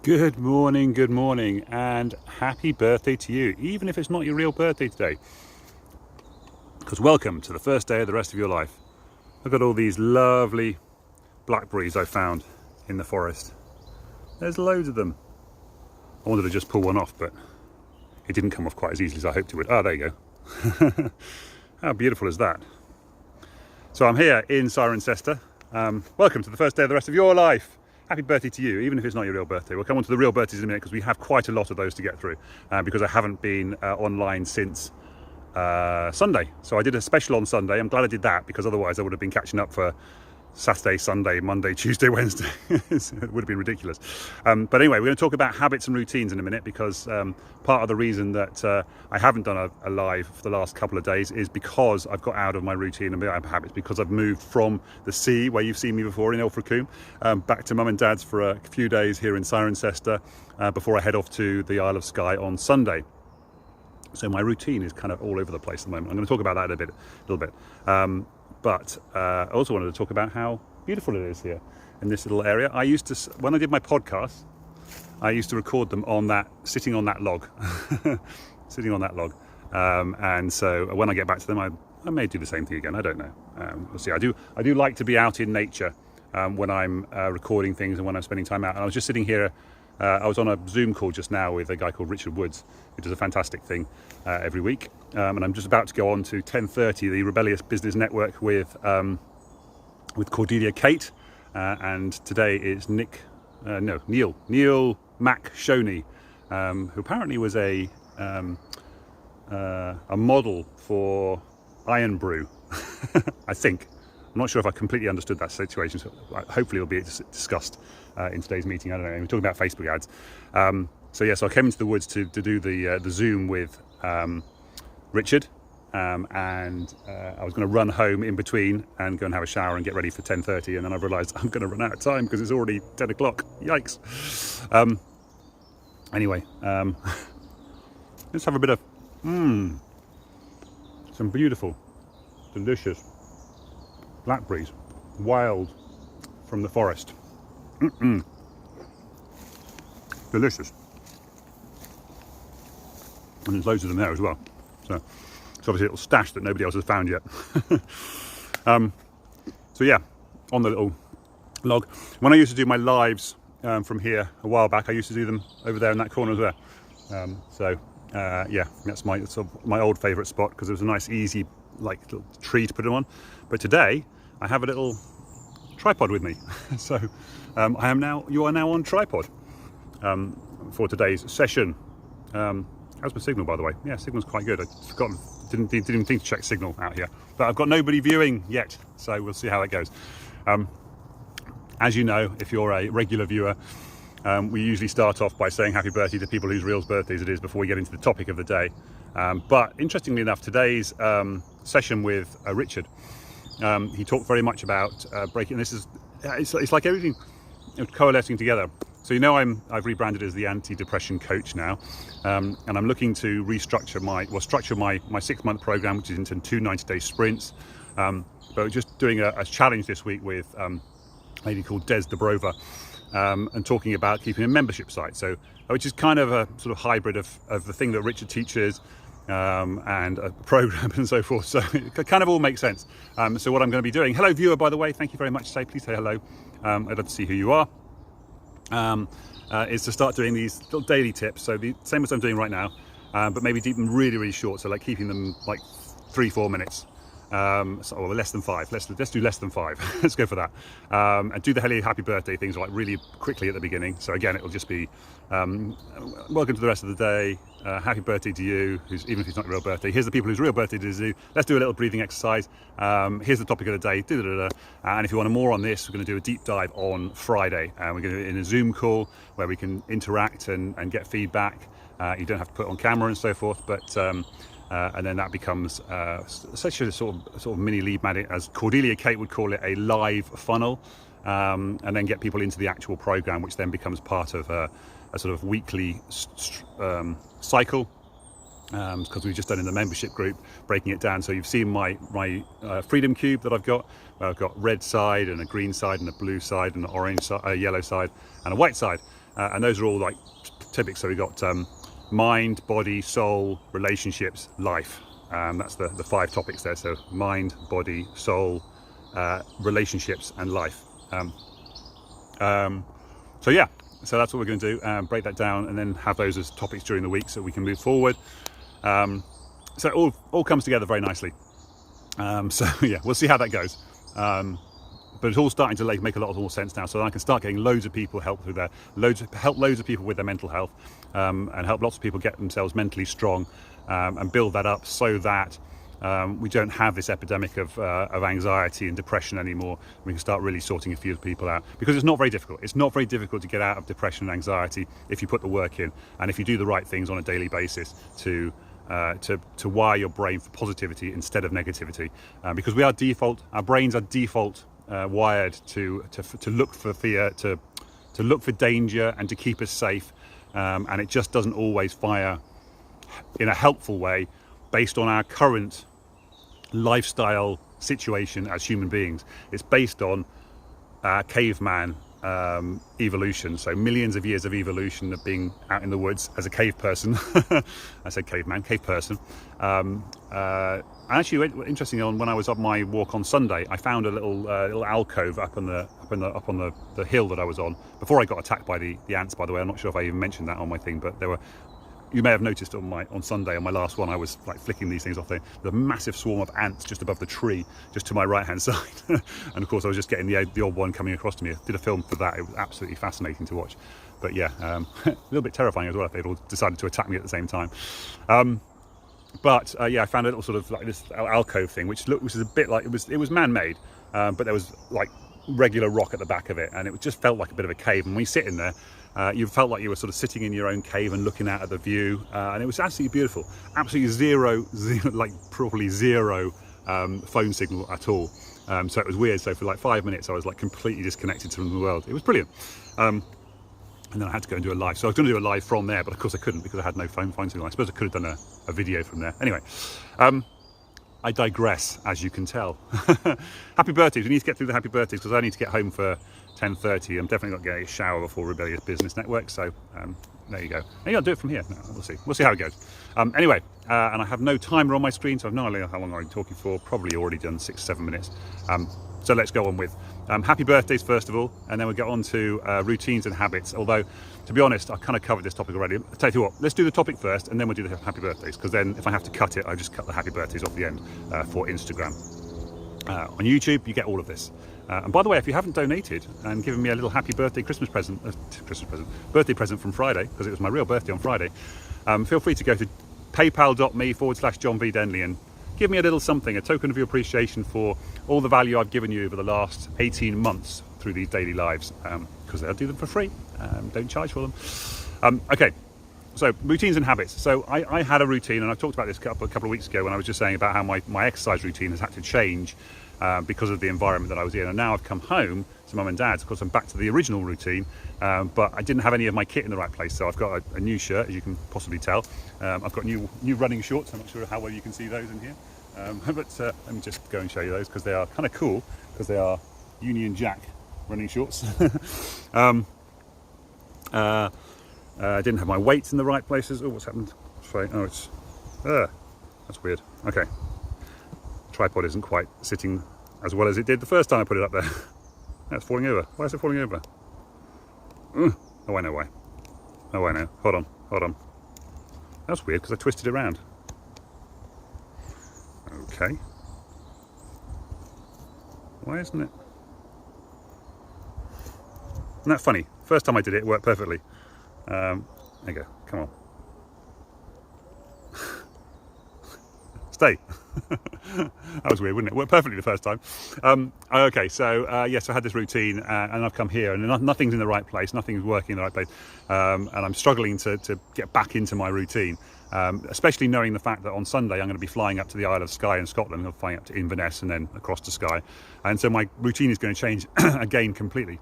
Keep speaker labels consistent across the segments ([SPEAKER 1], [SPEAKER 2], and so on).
[SPEAKER 1] Good morning, and happy birthday to you, even if it's not your real birthday today. Because welcome to the first day of the rest of your life. Look at all these lovely blackberries I found in the forest. There's loads of them. I wanted to just pull one off, but it didn't come off quite as easily as I hoped it would. Oh, there you go. How beautiful is that? So I'm here in Cirencester. Welcome to the first day of the rest of your life. Happy birthday to you, even if it's not your real birthday. We'll come on to the real birthdays in a minute because we have quite a lot of those to get through because I haven't been online since Sunday. So I did a special on Sunday. I'm glad I did that because otherwise I would have been catching up for Saturday, Sunday, Monday, Tuesday, Wednesday. It would have been ridiculous. But anyway, we're going to talk about habits and routines in a minute because part of the reason that I haven't done a live for the last couple of days is because I've got out of my routine and my habits, because I've moved from the sea, where you've seen me before in Ilfracombe, back to Mum and Dad's for a few days here in Cirencester before I head off to the Isle of Skye on Sunday. So my routine is kind of all over the place at the moment. I'm going to talk about that a little bit. But I also wanted to talk about how beautiful it is here in this little area. I used to, when I did my podcasts, I used to record them on that, sitting on that log, and so when I get back to them, I may do the same thing again. I don't know. We'll see. I do like to be out in nature when I'm recording things and when I'm spending time out. And I was just sitting here. I was on a Zoom call just now with a guy called Richard Woods, who does a fantastic thing every week. And I'm just about to go on to 10:30, the Rebellious Business Network with Cordelia Kate. And today is Neil Mac Shoney, who apparently was a model for Iron Brew, I think. I'm not sure if I completely understood that situation, so hopefully it'll be discussed in today's meeting. I don't know. We're talking about Facebook ads. So I came into the woods to do the Zoom with Richard, and I was going to run home in between and go and have a shower and get ready for 10:30, and then I realised I'm going to run out of time because it's already 10 o'clock. Yikes. Anyway, let's have a bit of some beautiful, delicious blackberries, wild from the forest. Delicious. And there's loads of them there as well. So it's obviously a little stash that nobody else has found yet. So yeah, on the little log. When I used to do my lives from here a while back, I used to do them over there in that corner as well. Yeah, that's my old favourite spot because it was a nice, easy, little tree to put them on. But today I have a little tripod with me, so you are now on tripod for today's session. How's my signal, by the way? Yeah, signal's quite good. I'd forgotten, didn't even think to check signal out here, but I've got nobody viewing yet, so we'll see how that goes. As you know, if you're a regular viewer, we usually start off by saying happy birthday to people whose real birthdays it is before we get into the topic of the day. But interestingly enough, today's session with Richard, he talked very much about breaking. It's like everything coalescing together. So I've rebranded as the anti-depression coach now, and I'm looking to structure my 6-month program, which is into 2 90-day sprints. But just doing a challenge this week with a lady called Des Dobrova, and talking about keeping a membership site. So which is kind of a sort of hybrid of the thing that Richard teaches. And a program and so forth, so it kind of all makes sense. So what I'm going to be doing, hello viewer, by the way, thank you very much. Please say hello. I'd love to see who you are. Is to start doing these little daily tips, so the same as I'm doing right now, but maybe keep them really, really short, so keeping them 3-4 minutes, or less than 5. Let's do less than 5. Let's go for that. And do the happy birthday things really quickly at the beginning. So again, it'll just be welcome to the rest of the day. Happy birthday to you, even if it's not your real birthday. Here's the people whose real birthday it is. Let's do a little breathing exercise. Here's the topic of the day. And if you want more on this, we're going to do a deep dive on Friday. We're going to do it in a Zoom call where we can interact and get feedback. You don't have to put it on camera and so forth, but and then that becomes such a sort of mini lead magnet, as Cordelia Kate would call it, a live funnel, and then get people into the actual program, which then becomes part of a sort of weekly cycle, because we've just done in the membership group, breaking it down. So you've seen my freedom cube that I've got, where I've got red side and a green side and a blue side and an orange side, a yellow side and a white side. and those are all like typical. So we got mind, body, soul, relationships, life. That's the 5 topics there. So mind, body, soul, relationships, and life. So yeah, so that's what we're going to do, break that down and then have those as topics during the week so we can move forward. So it all comes together very nicely. So yeah, we'll see how that goes. But it's all starting to make a lot more sense now, so I can start getting loads of people help through help loads of people with their mental health, and help lots of people get themselves mentally strong, and build that up so that we don't have this epidemic of anxiety and depression anymore. We can start really sorting a few people out, because it's not very difficult. It's not very difficult to get out of depression and anxiety if you put the work in, and if you do the right things on a daily basis to wire your brain for positivity instead of negativity, because our brains are default wired to look for fear, to look for danger, and to keep us safe, and it just doesn't always fire in a helpful way based on our current lifestyle situation as human beings. It's based on caveman evolution, so millions of years of evolution of being out in the woods as a cave person. I said caveman, cave person. Actually, interestingly, when I was up my walk on Sunday, I found a little alcove up on the hill that I was on before I got attacked by the ants. By the way, I'm not sure if I even mentioned that on my thing, but you may have noticed on Sunday, on my last one, I was like flicking these things off there. There's a massive swarm of ants just above the tree, just to my right hand side. And of course I was just getting the odd one coming across to me. I did a film for that. It was absolutely fascinating to watch. But yeah, a little bit terrifying as well if they'd all decided to attack me at the same time. Yeah, I found a little sort of like this alcove thing, which is a bit like, it was man-made, but there was like regular rock at the back of it, and it just felt like a bit of a cave. And when you sit in there, you felt like you were sort of sitting in your own cave and looking out at the view, and it was absolutely beautiful. Absolutely zero, like probably zero phone signal at all. So it was weird. So for like 5 minutes, I was like completely disconnected from the world. It was brilliant. And then I had to go and do a live. So I was going to do a live from there, but of course I couldn't because I had no phone signal. I suppose I could have done a video from there. Anyway, I digress, as you can tell. Happy birthdays. We need to get through the happy birthdays because I need to get home for 10:30. I'm definitely not getting a shower before Rebellious Business Network. So there you go. Maybe I'll do it from here. No, we'll see. We'll see how it goes. Anyway, and I have no timer on my screen, so I've no idea how long I've been talking for. Probably already done 6-7 minutes. So let's go on with happy birthdays first of all, and then we'll get on to routines and habits. Although, to be honest, I kind of covered this topic already. I'll tell you what, let's do the topic first, and then we'll do the happy birthdays, because then if I have to cut it, I just cut the happy birthdays off the end for Instagram. On YouTube, you get all of this. And by the way, if you haven't donated and given me a little happy birthday birthday present from Friday, because it was my real birthday on Friday, feel free to go to paypal.me/John V Denley and give me a little something, a token of your appreciation for all the value I've given you over the last 18 months through these daily lives, because I'll do them for free, don't charge for them. Okay, so routines and habits. So I had a routine, and I talked about this a couple of weeks ago when I was just saying about how my exercise routine has had to change because of the environment that I was in. And now I've come home to mum and dad's, of course I'm back to the original routine, but I didn't have any of my kit in the right place. So I've got a new shirt, as you can possibly tell. I've got new running shorts. I'm not sure how well you can see those in here. But let me just go and show you those, because they are kind of cool, because they are Union Jack running shorts. I didn't have my weights in the right places. Oh, what's happened? Oh, it's that's weird. Okay, tripod isn't quite sitting as well as it did the first time I put it up there. That's falling over. Why is it falling over? Oh, I know why. Oh, I know. Hold on. That's weird, because I twisted it around. Okay. Why isn't it? Isn't that funny? First time I did it, it worked perfectly. There you go. Come on. Stay. That was weird, wouldn't it? Worked perfectly the first time. Okay, so yes, I had this routine, and I've come here, and nothing's in the right place. Nothing's working in the right place, and I'm struggling to get back into my routine. Especially knowing the fact that on Sunday I'm going to be flying up to the Isle of Skye in Scotland. I'm flying up to Inverness and then across to Skye, and so my routine is going to change again completely.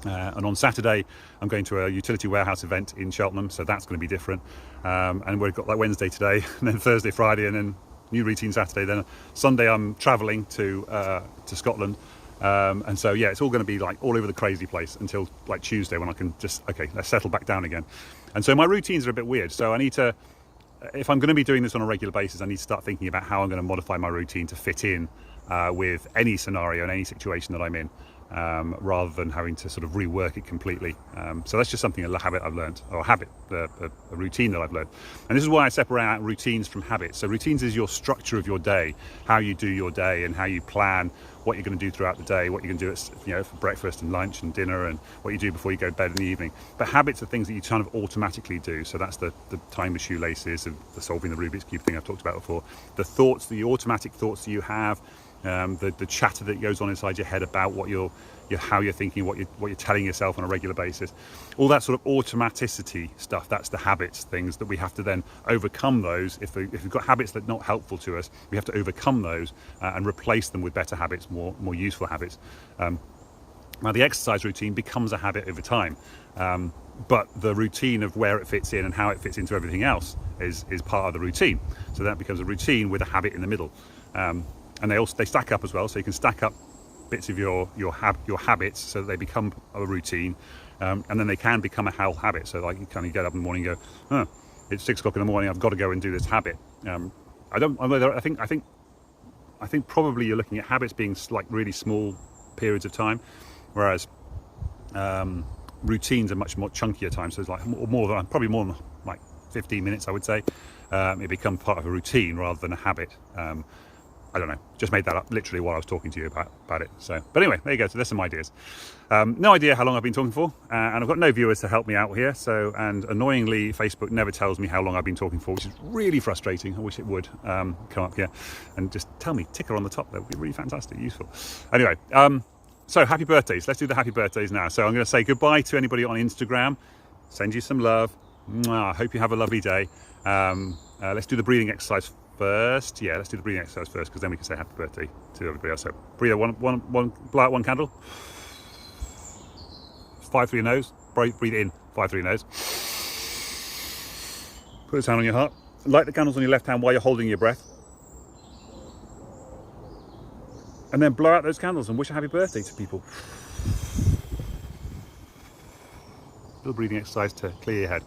[SPEAKER 1] And on Saturday I'm going to a utility warehouse event in Cheltenham, so that's going to be different. And we've got like Wednesday today, and then Thursday, Friday, and then new routine Saturday. Then Sunday I'm travelling to Scotland, And so, yeah, it's all going to be like all over the crazy place until like Tuesday when I can just, okay, let's settle back down again. And so my routines are a bit weird. So I need to, if I'm going to be doing this on a regular basis, I need to start thinking about how I'm going to modify my routine to fit in with any scenario and any situation that I'm in, rather than having to sort of rework it completely. So that's just something, a habit I've learned, or a routine that I've learned. And this is why I separate out routines from habits. So routines is your structure of your day, how you do your day and how you plan what you're going to do throughout the day, what you're going to do at, you know, for breakfast and lunch and dinner, and what you do before you go to bed in the evening. But habits are things that you kind of automatically do. So that's the tying the shoelaces, and the solving the Rubik's Cube thing I've talked about before. The thoughts, the automatic thoughts that you have, the chatter that goes on inside your head about what how you're thinking, what you're telling yourself on a regular basis, all that sort of automaticity stuff. That's the habits, things that we have to then overcome those. If we've got habits that are not helpful to us, we have to overcome those and replace them with better habits, more useful habits. Now the exercise routine becomes a habit over time, but the routine of where it fits in and how it fits into everything else is part of the routine. So that becomes a routine with a habit in the middle. And they stack up as well, so you can stack up bits of your habits so that they become a routine, and then they can become a whole habit. So like you kind of get up in the morning and go, it's 6 o'clock in the morning, I've got to go and do this habit. I think probably you're looking at habits being like really small periods of time, whereas routines are much more chunkier time. So it's like probably more than like 15 minutes, I would say. It becomes part of a routine rather than a habit. I don't know, just made that up literally while I was talking to you about it. So, but anyway, there you go. So there's some ideas. No idea how long I've been talking for, and I've got no viewers to help me out here. So, and annoyingly, Facebook never tells me how long I've been talking for, which is really frustrating. I wish it would come up here and just tell me, ticker on the top. That would be really fantastic, useful. Anyway, so happy birthdays. Let's do the happy birthdays now. So I'm going to say goodbye to anybody on Instagram. Send you some love. I hope you have a lovely day. Let's do the breathing exercise first. Yeah, let's do the breathing exercise first, because then we can say happy birthday to everybody else. So breathe out blow out one candle, 5 through your nose, breathe in 5 through your nose, put this hand on your heart, light the candles on your left hand while you're holding your breath, and then blow out those candles and wish a happy birthday to people. Little breathing exercise to clear your head.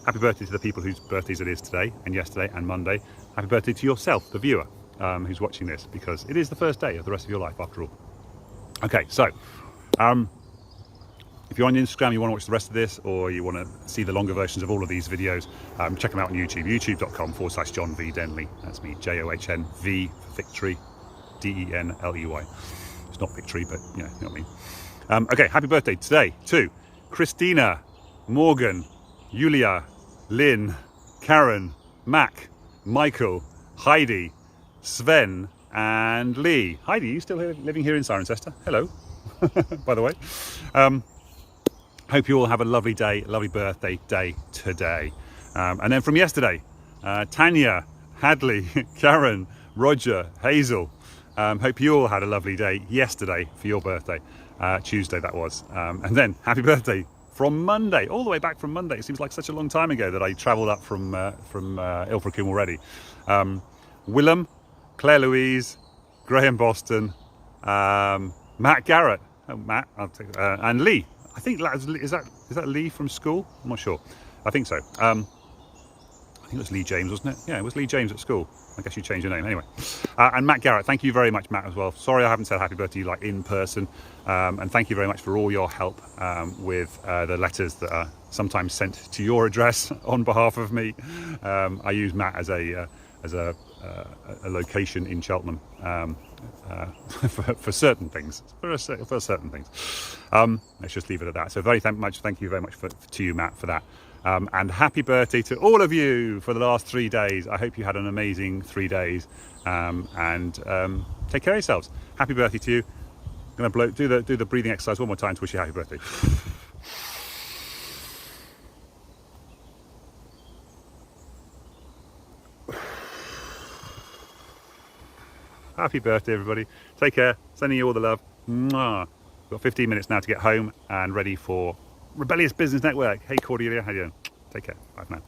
[SPEAKER 1] Happy birthday to the people whose birthdays it is today and yesterday and Monday. Happy birthday to yourself, the viewer, who's watching this, because it is the first day of the rest of your life after all. Okay, so if you're on Instagram, you want to watch the rest of this, or you want to see the longer versions of all of these videos, check them out on YouTube, youtube.com/John V Denley. That's me, John V for victory, Denley. It's not victory, but you know what I mean. Okay, happy birthday today to Cristina, Morgan, Yulia, Lynn, Karen, Mac, Michael, Heidi, Sven, and Leigh. Heidi, you still living here in Cirencester? Hello, by the way. Hope you all have a lovely day, lovely birthday day today. And then from yesterday, Tania, Hadley, Karen, Roger, Hazel. Hope you all had a lovely day yesterday for your birthday, Tuesday that was. And then happy birthday from Monday, all the way back from Monday. It seems like such a long time ago that I travelled up from Ilfracombe already. Willem, Claire-Louise, Graham Boston, Matt Garrett, Matt, I'll take, and Leigh. I think is that Leigh from school? I'm not sure. I think so. I think it was Leigh James, wasn't it? Yeah, it was Leigh James at school. I guess you changed your name anyway. And Matt Garrett, thank you very much, Matt, as well. Sorry I haven't said happy birthday to you like in person. And thank you very much for all your help with the letters that are sometimes sent to your address on behalf of me. I use Matt as a location in Cheltenham for certain things. For certain things. Let's just leave it at that. So thank you very much to you, Matt, for that. And happy birthday to all of you for the last 3 days. I hope you had an amazing 3 days, and take care of yourselves. Happy birthday to you. I'm going to do the breathing exercise one more time to wish you a happy birthday. Happy birthday, everybody. Take care. Sending you all the love. Mwah. We've got 15 minutes now to get home and ready for Rebellious Business Network. Hey Cordelia, how you doing? Take care. Bye for now.